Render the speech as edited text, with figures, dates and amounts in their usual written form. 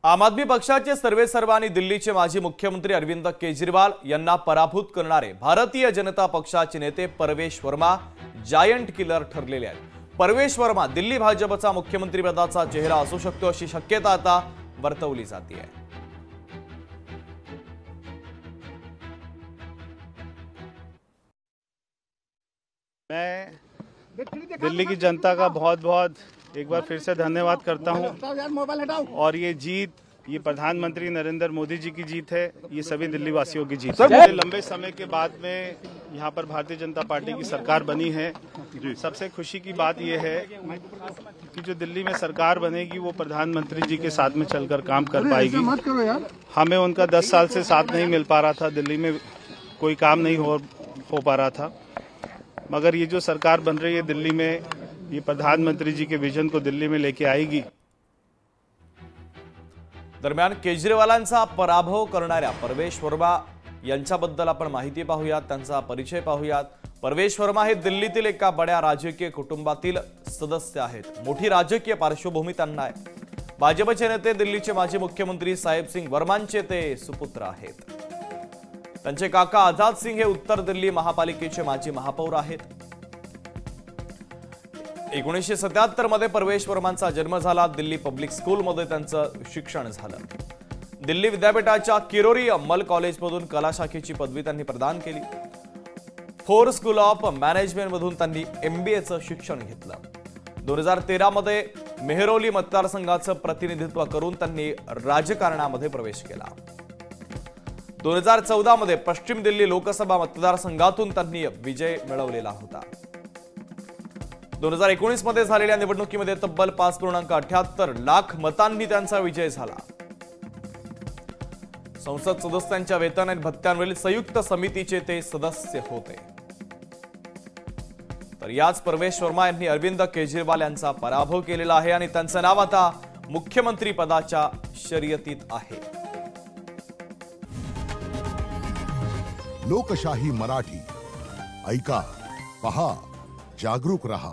आम आदमी पक्षाचे सर्वेसर्वा आणि दिल्लीचे माजी मुख्यमंत्री अरविंद केजरीवाल यांना पराभूत करणारे भारतीय जनता पक्षाचे नेते परवेश वर्मा जायंट किलर ठरलेले आहेत। परवेश वर्मा दिल्ली भाजपचा मुख्यमंत्री पदाचा चेहरा असू शकतो अशी शक्यता आता वर्तवली जाते आहे। मैं दिल्ली की जनता का बहुत बहुत एक बार फिर से धन्यवाद करता हूं और ये जीत ये प्रधानमंत्री नरेंद्र मोदी जी की जीत है, ये सभी दिल्ली वासियों की जीत है। लंबे समय के बाद में यहाँ पर भारतीय जनता पार्टी की सरकार बनी है। सबसे खुशी की बात ये है कि जो दिल्ली में सरकार बनेगी वो प्रधानमंत्री जी के साथ में चलकर काम कर पाएगी। हमें उनका 10 साल से साथ नहीं मिल पा रहा था, दिल्ली में कोई काम नहीं हो पा रहा था, मगर ये जो सरकार बन रही है दिल्ली में, ये प्रधानमंत्री जी के विजन को दिल्ली में लेके आएगी। दरम्यान केजरीवालांचा पराभव करणाऱ्या परवेश वर्मा यांच्याबद्दल आपण माहिती पाहूयात, त्यांचा परिचय पाहूयात। परवेश वर्मा हे दिल्लीतील एका बड्या राजकीय कुटुंबातील सदस्य आहेत। मोठी राजकीय पार्श्वभूमी त्यांना आहे। भाजपचे नेते दिल्लीचे माजी मुख्यमंत्री साहेब सिंग वर्मांचे ते सुपुत्र आहेत। त्यांचे काका आझाद सिंग हे उत्तर दिल्ली महापालिकेचे माजी महापौर आहेत। 1977 मध्ये परवेश वर्मांचा जन्म झाला। दिल्ली पब्लिक स्कूलमध्ये त्यांचं शिक्षण झालं। दिल्ली विद्यापीठाच्या किरोरी मल कॉलेजमधून कला शाखेची पदवी त्यांनी प्रदान केली। फोर स्कूल ऑफ मॅनेजमेंटमधून त्यांनी MBAचं शिक्षण घेतलं। 2013 मध्ये मेहरौली मतदारसंघाचं प्रतिनिधित्व करून त्यांनी राजकारणामध्ये प्रवेश केला। 2014 मध्ये पश्चिम दिल्ली लोकसभा मतदारसंघातून त्यांनी विजय मिळवलेला होता। 2019 मध्ये झालेल्या निवडणुकीमध्ये तब्बल 5.78 लाख मतांनी त्यांचा विजय झाला। संसद सदस्यांच्या वेतन आणि भत्त्यांवरील संयुक्त समितीचे ते सदस्य होते। तर याच परवेश वर्मा यांनी अरविंद केजरीवाल यांचा पराभव केलेला आहे आणि त्यांचं नाव आता मुख्यमंत्री पदाच्या शर्यतीत आहे। लोकशाही मराठी ऐका, पहा, जागरूक रहा।